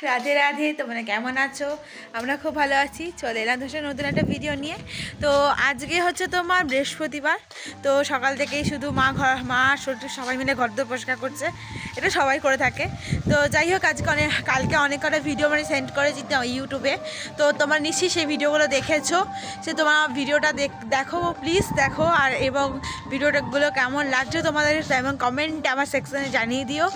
রাধে রাধে। তোমরা কেমন আছো? আমরা খুব ভালো আছি। চলে এলাম ধরে নতুন একটা ভিডিও নিয়ে। তো আজকে হচ্ছে তোমার বৃহস্পতিবার। তো সকাল থেকেই শুধু মা সবাই মিলে ঘরদোর পরিষ্কার করছে। এটা সবাই করে থাকে। তো যাই হোক, কালকে অনেক কটা ভিডিও সেন্ড করেছি ইউটিউবে। তো তোমরা নিশ্চয়ই সেই ভিডিওগুলো দেখেছো। সে তোমার ভিডিওটা দেখো, প্লিজ দেখো। আর এবং ভিডিওগুলো কেমন লাগছে তোমাদের এবং কমেন্ট আমার সেকশনে জানিয়ে দিও।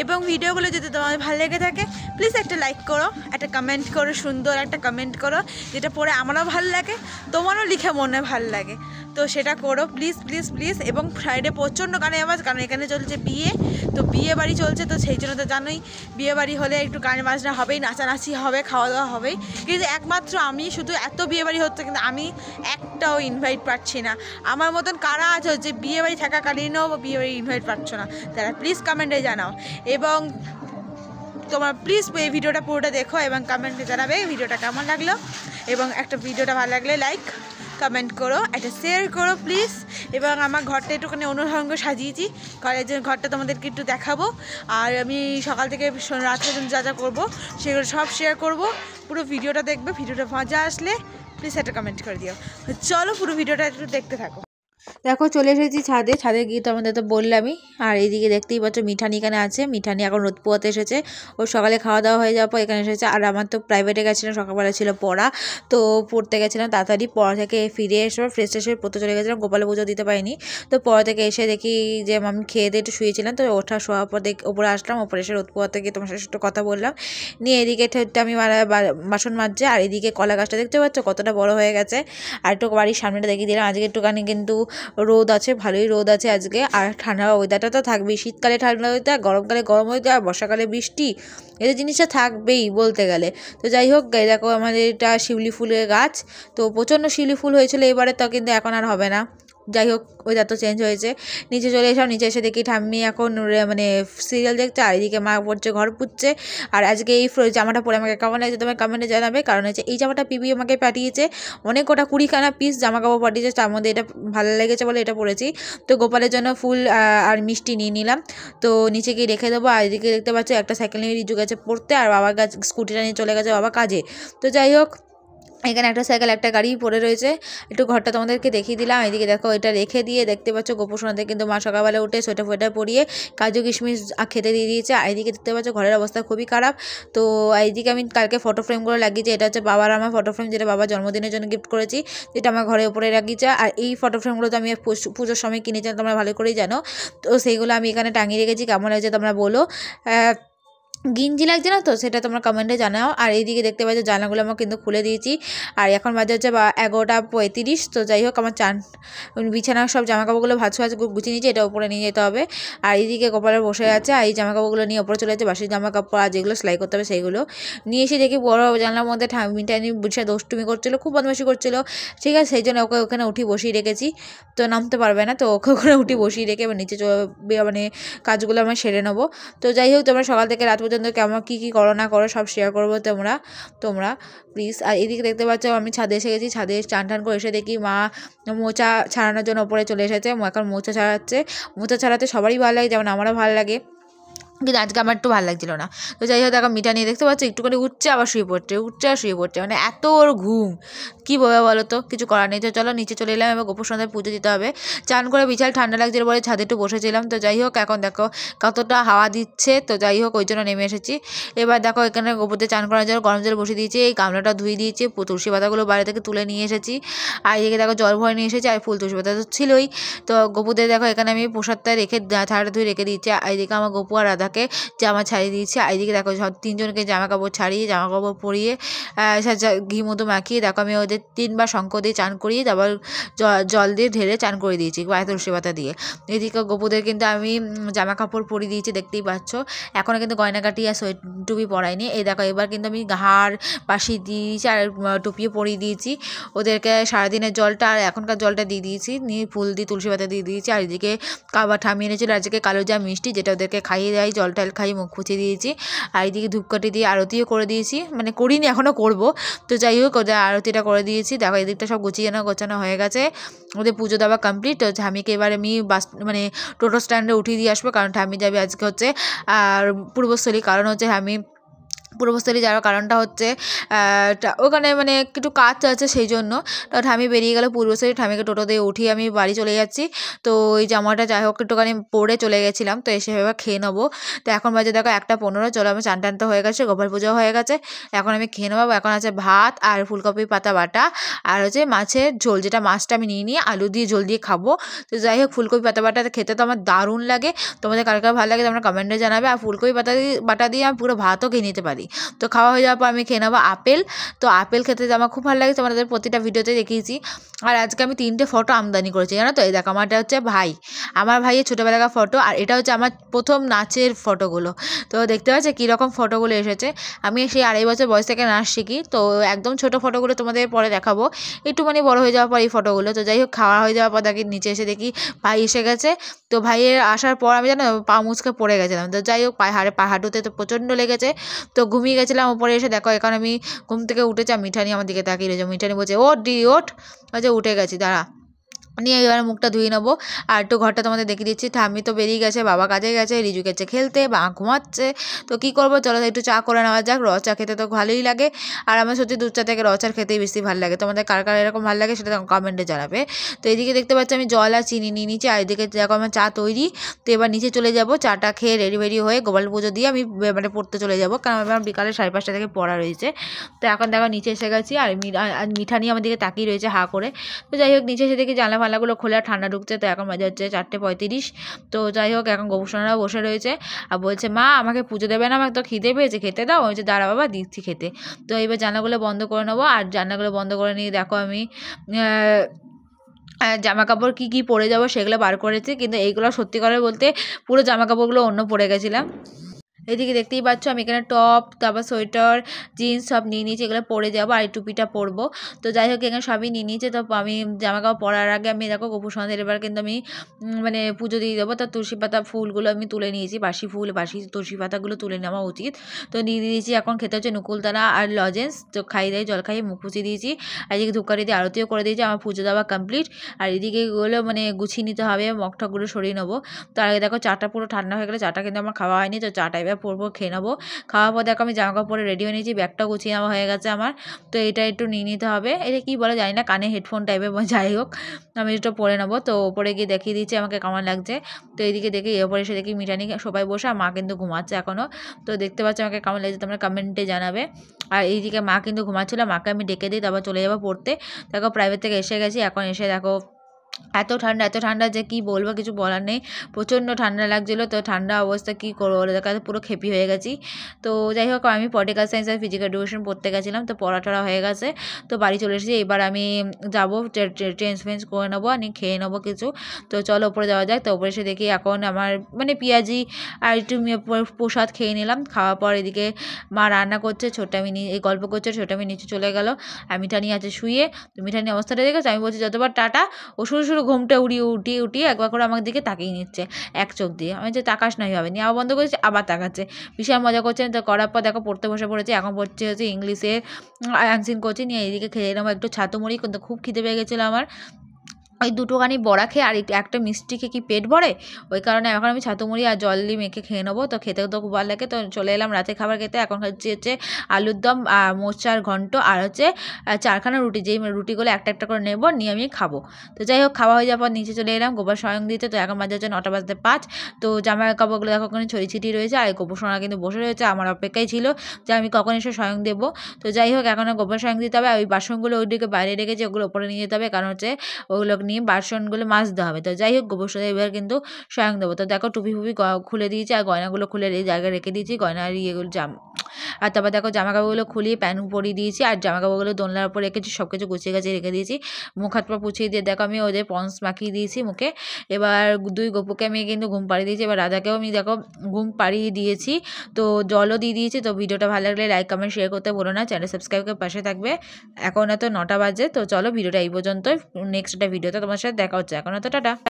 এবং ভিডিওগুলো যদি তোমাদের ভালো লেগে থাকে প্লিজ একটা লাইক করো, একটা কমেন্ট করো, সুন্দর একটা কমেন্ট করো, যেটা পড়ে আমারও ভালো লাগে, তোমারও লিখে মনে ভালো লাগে। তো সেটা করো প্লিজ প্লিজ প্লিজ। এবং ফ্রাইডে প্রচণ্ড গানে আওয়াজ, কারণ এখানে চলছে বিয়ে। তো বিয়ে বাড়ি চলছে, তো সেই জন্য তো জানোই বিয়ে বাড়ি হলে একটু গান বাজনা হবেই, নাচানাচি হবে, খাওয়া দাওয়া হবেই। কিন্তু একমাত্র আমি শুধু এত বিয়ে বাড়ি হচ্ছে, কিন্তু আমি একটাও ইনভাইট পাচ্ছি না। আমার মতন কারা আছে যে বিয়ে বাড়ি থাকাকালীনও বিয়ে বাড়ি ইনভাইট পাচ্ছ না, তারা প্লিজ কমেন্টে জানাও। এবং তোমার প্লিজ এই ভিডিওটা পুরোটা দেখো এবং কমেন্টে জানাবে ভিডিওটা কেমন লাগলো। এবং একটা ভিডিওটা ভালো লাগলে লাইক কমেন্ট করো, একটা শেয়ার করো প্লিজ। এবং আমার ঘরটা একটুখানি অন্যরকম সাজিয়েছি, ঘরটা তোমাদেরকে একটু দেখাবো। আর আমি সকাল থেকে রাত্রে যা যা করবো সেগুলো সব শেয়ার করব। পুরো ভিডিওটা দেখবে, ভিডিওটা মজা আসলে প্লিজ একটা কমেন্ট করে দিও। চলো পুরো ভিডিওটা একটু দেখতে থাকো। দেখো চলে এসেছি ছাদে গিয়ে তো আমাদের তো বললামই। আর এইদিকে দেখতেই পাচ্ছ মিঠানি এখানে আছে। মিঠানি এখন রোদ পোয়াতে এসেছে। ও সকালে খাওয়া দাওয়া হয়ে যাওয়ার পর এখানে এসেছে। আর আমার তো প্রাইভেটে গেছিলাম, সকালবেলা ছিল পড়া, তো পড়তে গেছিলাম। তাড়াতাড়ি পড়া থেকে ফিরে এসে ফ্রেশ ট্রেশে পড়তে চলে গেছিলাম। গোপালে পুজো দিতে পারিনি। তো পড়া থেকে এসে দেখি যে আমি খেয়ে দিয়ে একটু শুয়েছিলাম। তো শোয়ার পর ওপরে আসলাম, ওপরে এসে রোদ পোয়াতে গিয়ে তোমার সাথে একটু কথা বললাম। নিয়ে এদিকে আমি বাসন মাজছে। আর এদিকে কলা গাছটা দেখতে পাচ্ছ কতটা বড় হয়ে গেছে। আর একটু বাড়ির সামনেটা দেখিয়ে দিলাম। আজকে একটুখানি কিন্তু রোদ আছে, ভালোই রোদ আছে আজকে। আর ঠান্ডা ওয়েদারটা তো থাকবেই, শীতকালে ঠান্ডা ওয়েদার, গরমকালে গরম ওয়েদার, বর্ষাকালে বৃষ্টি, এদের জিনিসটা থাকবেই বলতে গেলে। তো যাই হোক, দেখো আমাদের এটা শিউলি ফুলের গাছ। তো প্রচণ্ড শিউলি ফুল হয়েছিল এবারে, তো কিন্তু এখন আর হবে না। যাই হোক, ওয়েদার তো চেঞ্জ হয়েছে। নিচে চলে এসব, নিচে এসে দেখি ঠাম্মি এখন সিরিয়াল দেখছে। আর এদিকে মা পড়ছে, ঘর পুচ্ছে। আর আজকে এই জামাটা পরে আমাকে কেমন লাগছে তোমার কমেন্টে জানাবে। কারণ হচ্ছে এই জামাটা পিবি আমাকে পাঠিয়েছে, অনেক কটা 20খানা পিস জামা কাপড় পাঠিয়েছে, তার মধ্যে এটা ভালো লেগেছে বলে এটা পরেছি। তো গোপালের জন্য ফুল আর মিষ্টি নিয়ে নিলাম। তো নিচে গিয়ে রেখে দেবো। আর এদিকে দেখতে পাচ্ছ একটা সাইকেল নিয়ে রিজু গেছে পড়তে, আর বাবার কাছে স্কুটিটা নিয়ে চলে গেছে বাবা কাজে। তো যাই হোক, এখানে একটা সাইকেল একটা গাড়ি পড়ে রয়েছে। একটু ঘরটা তোমাদেরকে দেখিয়ে দিলাম। এদিকে দেখো এটা রেখে দিয়ে দেখতে পাচ্ছ গোপসোনাতে কিন্তু মা সকালবেলা উঠে সোয়েটার ফোয়েটার পরিয়ে কাজু কিশমিশ খেতে দিয়ে দিয়েছে। আর এদিকে দেখতে পাচ্ছ ঘরের অবস্থা খুবই খারাপ। তো এইদিকে আমি কালকে ফটো ফ্রেমগুলো লাগিয়েছি। এটা হচ্ছে বাবার আমার ফটো ফ্রেম, যেটা বাবার জন্মদিনের জন্য গিফট করেছি, যেটা আমার ঘরের উপরে লাগিয়েছে। আর এই ফটো ফ্রেমগুলো তো আমি পুজোর সময় কিনেছিলাম, তোমরা ভালো করেই জানো। তো সেইগুলো আমি এখানে টাঙিয়ে রেখেছি। কেমন লাগছে তোমরা বলো। গিঞ্জি লাগছে না তো, সেটা তোমরা কমেন্টে জানাও। আর এইদিকে দেখতে পাচ্ছ জানলাগুলো আমার কিন্তু খুলে দিয়েছি। আর এখন বাজে হচ্ছে 11:35। তো যাই হোক, আমার বিছানার সব জামাকাপড়গুলো ভাজ গুছিয়ে নিয়েছি, এটা উপরে নিয়ে যেতে হবে। আর এইদিকে কপালে বসে আছে। আর এই জামাকাপড়গুলো নিয়ে ওপরে চলে যাচ্ছে, বাসি জামাকাপড় আর যেগুলো সেলাই করতে হবে সেইগুলো নিয়ে এসে দেখি বড় জানলার মধ্যে মিঠানি বসে দুষ্টুমি করছিলো, খুব বদমাশি করছিলো। ঠিক আছে, সেই জন্য ওকে ওখানে উঠি বসিয়ে রেখেছি। তো নামতে পারবে না, তো ওকে ওখানে উঠি বসিয়ে রেখে এবার নিচে কাজগুলো আমরা সেরে নেবো। তো যাই হোক, তোমরা সকাল থেকে রাত পর্যন্ত কেমন কী করো না করো সব শেয়ার করবো তোমরা প্লিজ। আর এদিকে দেখতে পাচ্ছ আমি ছাদে এসে গেছি। ছাদে টান করে এসে দেখি মা মোচা ছাড়ানোর জন্য ওপরে চলে এসেছে। এখন মোচা ছাড়াচ্ছে। মোচা ছাড়াতে সবারই ভালো লাগে, যেমন আমারও ভালো লাগে, কিন্তু আজকে আমার একটু ভালো লাগছিল না। তো যাই হোক, দেখো মিঠা নিয়ে দেখতে পাচ্ছি একটুখানি উঠছে আবার শুয়ে পড়ছে, উঠছে আর শুয়ে পড়ছে, মানে এত ওর ঘুম, কী বলবে বলো তো, কিছু করার নেই। তো চলো নিচে চলে এলাম, এবার গোপুর সন্ধ্যায় পুজো দিতে হবে। চান করে বিশাল ঠান্ডা লাগছিল বলে ছাদে একটু বসেছিলাম। তো যাই হোক, এখন দেখো কতটা হাওয়া দিচ্ছে। তো যাই হোক, ওই জন্য নেমে এসেছি। এবার দেখো এখানে গোপুরতে চান করার জন্য গরম জল বসিয়ে দিয়েছি, এই গামলাটা ধুয়ে দিয়েছি, তুলসী পাতাগুলো বাইরে থেকে তুলে নিয়ে এসেছি। আর এদিকে দেখো জল ভরে নিয়ে এসেছি, আর ফুল তুলসী পাতা তো ছিলই। তো গোপুদের দেখো এখানে আমি প্রসাদটা রেখে থালাটা ধুয়ে রেখে দিয়েছি। আর এদিকে আমার গোপু আর রাধাকে জামা ছাড়িয়ে দিয়েছি। আর এইদিকে দেখো তিনজনকে জামা কাপড় ছাড়িয়ে জামা কাপড় পরিয়ে ঘি মতো মাখিয়ে দেখো আমি ওদের 3বার শঙ্খ দিয়ে চান করিয়ে তারপর জল দিয়ে ঢেলে চান করে দিয়েছি গায়ে তুলসী পাতা দিয়ে। এদিকে গোপুদের কিন্তু আমি জামা কাপড় পরিয়ে দিয়েছি, দেখতেই পাচ্ছ। এখনও কিন্তু গয়নাকাটি আর টুপি পরাইনি। এই দেখো এবার কিন্তু আমি হাড় বাসি দিয়েছি আর টুপিও পরিয়ে দিয়েছি ওদেরকে। সারাদিনের জলটা আর এখনকার জলটা দিয়ে দিয়েছি, নিয়ে ফুল দিয়ে তুলসী পাতা দিয়ে দিয়েছি। আর এদিকে কাবা ঠামিয়ে এনেছিল আজকে কালো জাম মিষ্টি, যেটা ওদেরকে খাইয়ে দেয়, জল টল খাইয়ে মুখ খুঁচিয়ে দিয়েছি। আর এইদিকে ধূপকাঠি দিয়ে আরতিও করে দিয়েছি, মানে করিনি এখনও করবো। তো যাই হোক, ওদের আরতিটা করে দিয়েছি। দেখো এদিকটা সব গোছানো হয়ে গেছে, ওদের পুজো দেওয়া কমপ্লিট। তো ঠামিকে এবার আমি টোটো স্ট্যান্ডে উঠিয়ে দিয়ে আসবো, কারণ ঠামি যাবে আজকে হচ্ছে আর পূর্বস্থলী, কারণ হচ্ছে আমি পূর্বস্থলী যাওয়ার কারণটা হচ্ছে ওখানে মানে একটু কাজ আছে সেই জন্য। তো ঠামি বেরিয়ে গেল পূর্বস্থলী, ঠামিকে টোটো দিয়ে উঠিয়ে আমি বাড়ি চলে যাচ্ছি। তো ওই জামাটা যাই হোক একটুখানি পরে চলে গেছিলাম, তো এসে এবার খেয়ে নেবো। তো এখন বাজে দেখো 1:15, চলো আমি চান টান তো হয়ে গেছে, গোপাল পুজো হয়ে গেছে, এখন আমি খেয়ে নেবো। এখন আছে ভাত আর ফুলকপি পাতা বাটা আর হচ্ছে মাছের ঝোল, যেটা মাছটা আমি নিয়ে আলু দিয়ে ঝোল দিয়ে খাবো। তো যাই হোক ফুলকপি পাতা বাটা খেতে তো আমার দারুণ লাগে, তোমাদের কার কার ভালো লাগে তোমরা কমেন্টে জানাবে। আর ফুলকপি বাটা দিয়ে আমি পুরো ভাতও খেয়ে নিতে পারি। তো খাওয়া হয়ে যাওয়ার পর আমি খেয়ে নেবো আপেল। তো আপেল খেতে আমার খুব ভালো লাগে, তোমাদের প্রতিটা ভিডিওতে দেখিয়েছি। আর আজকে আমি 3টে ফটো আমদানি করেছি জানো তো। এই দেখো আমারটা হচ্ছে ভাই, আমার ভাইয়ের ছোটোবেলাকার ফটো, আর এটা হচ্ছে আমার প্রথম নাচের ফটোগুলো। তো দেখতে পাচ্ছি কীরকম ফটোগুলো এসেছে। আমি সেই 2.5 বছর বয়স থেকে নাচ শিখি, তো একদম ছোটো ফটোগুলো তোমাদের পরে দেখাবো, একটুখানি বড়ো হয়ে যাওয়ার পর এই ফটোগুলো। তো যাই হোক খাওয়া হয়ে যাওয়ার পর দেখি নিচে এসে দেখি ভাই এসে গেছে। তো ভাইয়ের আসার পর আমি জানো পা মুচকে পড়ে গেছিলাম। তো যাই হোক পা হাঁটুতে তো প্রচণ্ড লেগেছে, তো ঘুমিয়ে গেছিলাম। উপরে এসে দেখো এখন আমি ঘুম থেকে উঠেছি, মিঠানি আমার দিকে তাকিয়ে রয়েছে। মিঠানি বলছে ওঠ দিদি ওঠ, আচ্ছা উঠে গেছি দাঁড়া, নিয়ে এবার মুখটা ধুয়ে নেবো। আর একটু ঘরটা তোমাদের দেখিয়ে দিচ্ছি। ঠাম্মি তো বেরিয়ে গেছে, বাবা কাজে গেছে, রিজু গেছে খেলতে, বা ঘুমাচ্ছে। তো কী করবো, চলো একটু চা করে নেওয়া যাক। র চা খেতে তো ভালোই লাগে, আর আমার সত্যি দুধ চা থেকে র চা খেতেই বেশি ভালো লাগে। তোমাদের কার কার এরকম ভালো লাগে সেটা কমেন্টে জানাবে। তো এদিকে দেখতে পাচ্ছি আমি জল আর চিনি নিয়ে নিচ্ছি, আর এদিকে দেখো আমার চা তৈরি। তো এবার নিচে চলে যাবো, চাটা খেয়ে রেডি হয়ে গোপাল পুজো দিয়ে আমি মানে পড়তে চলে যাবো, কারণ আমার বিকালে 5:30 থেকে পড়া রয়েছে। তো এখন দেখো নিচে এসে গেছি, আর মিঠানি আমার দিকে তাকিয়ে রয়েছে হা করে। তো যাই হোক নিচে এসে দেখি জানলা ফানলাগুলো খোলা, ঠান্ডা ঢুকছে। তো এখন বাজে হচ্ছে 4:35। তো যাই হোক এখন গোপুসোনারাও বসে রয়েছে আর বলছে মা আমাকে পুজো দেবে না, আমাকে তো খিদে পেয়েছে, খেতে দাও। ওই যে দাঁড়া বাবা দিচ্ছি খেতে। তো এবার জানলাগুলো বন্ধ করে নেবো, আর জানলাগুলো বন্ধ করে নিয়ে দেখো আমি জামা কাপড় কী পরে যাবো সেগুলো বার করেছি, কিন্তু এইগুলো সত্যি করে বলতে পুরো জামা কাপড়গুলো অন্য পরে গেছিলাম। এদিকে দেখতেই পাচ্ছ আমি এখানে টপ, তারপর সোয়েটার, জিন্স সব নিয়ে নিয়েছি, এগুলো পরে যাবো, আর এই টুপিটা পরবো। তো যাই হোক এখানে সবই নিয়ে নিয়েছে। তো আমি জামা কাপড় পরার আগে আমি দেখো গোপুর সন্ধ্যের এবার কিন্তু আমি মানে পুজো দিয়ে দেবো। তো তুলসী পাতা ফুলগুলো আমি তুলে নিয়েছি, বাসি তুলসী পাতাগুলো তুলে নেওয়া উচিত। তো নিয়ে দিয়েছি, এখন খেতে হচ্ছে নুকুলদানা আর লজেন্স। তো খাই দেয় জল খাইয়ে মুখ পুষিয়ে দিয়েছি, আর এদিকে ধূপকাঠি দিয়ে আরতিও করে দিয়েছি। আমার পুজো দেওয়া কমপ্লিট। আর এদিকে এগুলো মানে গুছিয়ে নিতে হবে, মগটাগুলো সরিয়ে নেবো। তার আগে দেখো চাটা পুরো ঠান্ডা হয়ে গেলে, চাটা কিন্তু আমার খাওয়া হয়নি। তো চাটা এবার পরবো, খেয়ে নেবো। খাওয়ার পর দেখো আমি জামা কাপড়ে রেডি হয়ে নিয়েছি, ব্যাগটাও গুছিয়ে নেওয়া হয়ে গেছে আমার। তো এটা একটু নিয়ে নিতে হবে, এটা কী বলে জানি না, কানে হেডফোন টাইপের, যাই হোক আমি এটা পরে নেবো। তো ওপরে গিয়ে দেখিয়ে দিচ্ছি আমাকে কেমন লাগছে। তো এইদিকে দেখি এরপরে এসে দেখি মিঠানি সবাই বসে, আর মা কিন্তু ঘুমাচ্ছে এখনও। তো দেখতে পাচ্ছি আমাকে কেমন লাগছে তোমরা কমেন্টে জানাবে। আর এইদিকে মা কিন্তু ঘুমাচ্ছিল, মাকে আমি ডেকে দিই, তারপর চলে যাবো পড়তে। দেখো প্রাইভেট থেকে এসে গেছি, এখন এসে দেখো এত ঠান্ডা যে কি বলবো, কিছু বলার নেই, প্রচণ্ড ঠান্ডা লাগছিলো। তো ঠান্ডা অবস্থা কী করবো বলে, দেখা পুরো খেপি হয়ে গেছি। তো যাই হোক আমি পলিটিক্যাল সায়েন্স আর ফিজিক্যাল এডুকেশন পড়তে গেছিলাম, তো পড়া হয়ে গেছে। তো বাড়ি চলে এসেছি, এবার আমি যাবো চেঞ্জ করে নেবো, আমি খেয়ে নেবো কিছু। তো চলো ওপরে যাওয়া যায়। তো ওপরে এসে দেখি এখন আমার মানে পেঁয়াজি আর একটু প্রসাদ খেয়ে নিলাম। খাওয়ার পর এদিকে মা রান্না করছে, এই গল্প করছে, ছোটামি নিচে চলে গেল, আর মিঠানি আছে শুয়ে। তো মিঠানি অবস্থাটা দেখেছো, আমি বলছি যতবার টাটা, ও শুরু ঘুমটা উঠিয়ে একবার করে আমার দিকে তাকিয়ে নিচ্ছে এক চোখ দিয়ে। আমি যে তাকাস নাই হবে নি, আবার বন্ধ করেছি, আবার তাকাচ্ছে, বিশাল মজা করছে। তো করার পর দেখো পড়তে বসে পড়েছে, এখন পড়ছে হচ্ছে ইংলিশে অ্যানসিন কোচিং। নিয়ে এইদিকে খেয়ে নেবো একটু ছাতু মুড়ি, কিন্তু খুব খিদে পেয়ে গেছিলো আমার। ওই দুটোখানি বড়া খেয়ে আর একটা মিষ্টি খেয়ে কি পেট ভরে, ওই কারণে এখন আমি ছাতু মুড়ি আর জল দিয়ে মেখে খেয়ে নেবো। তো খেতেও তো খুব ভালো লাগে। তো চলে এলাম রাতে খাবার খেতে। এখন হচ্ছে আলুর দম আর মোচার ঘন্ট, আর হচ্ছে 4খানা রুটি, যেই রুটিগুলো একটা করে নেবো, নিয়ে আমি খাবো। তো যাই হোক খাওয়া হয়ে যাওয়ার পর নিচে চলে এলাম গোপাল স্বয়ং দিতে। তো এখন বাজে হচ্ছে 9:05। তো জামা কাপড়গুলো দেখো ওখানে ছড়িয়ে রয়েছে, আর গোপাল সোনা কিন্তু বসে রয়েছে আমার অপেক্ষায় ছিল যে আমি কখন এসে স্বয়ং দেবো। তো যাই হোক এখন গোপাল স্বয়ং দিতে হবে। ওই বাসনগুলো ওইদিকে বাইরে রেখেছি, ওগুলো ওপরে নিয়ে যেতে হবে, কারণ হচ্ছে ওগুলো নিয়ে বাসনগুলো মাজতে হবে। তো যাই হোক গোবরসাথে এবার কিন্তু স্বয়ং দেবো। তো দেখো টুপি খুলে দিয়েছি, আর গয়নাগুলো খুলে এই জায়গায় রেখে দিয়েছি, গয়নার ইয়েগুলো আর তারপর দেখো জামা কাপড়গুলো খুলিয়ে প্যান্ট পরিয়ে দিয়েছি, আর জামা কাপড়গুলো দোলনার উপর রেখেছি, সব কিছু গুছিয়ে রেখে দিয়েছি। মুখ হাত পা পুছিয়ে দিয়ে দেখো আমি ওদের পন্স মাখিয়ে দিয়েছি মুখে। এবার 2 গপুকে আমি কিন্তু ঘুম পাড়িয়ে দিয়েছি, এবার রাধাকেও আমি দেখো ঘুম পাড়িয়ে দিয়েছি। তো জলও দিয়ে দিয়েছি। তো ভিডিওটা ভালো লাগলে লাইক কমেন্ট শেয়ার করতে বলো না, চ্যানেল সাবস্ক্রাইব করে পাশে থাকবে। এখন এত 9টা বাজে। তো চলো ভিডিওটা এই পর্যন্ত, নেক্সট একটা ভিডিওতে তোমার সাথে দেখা হচ্ছে। এখন তো টাটা।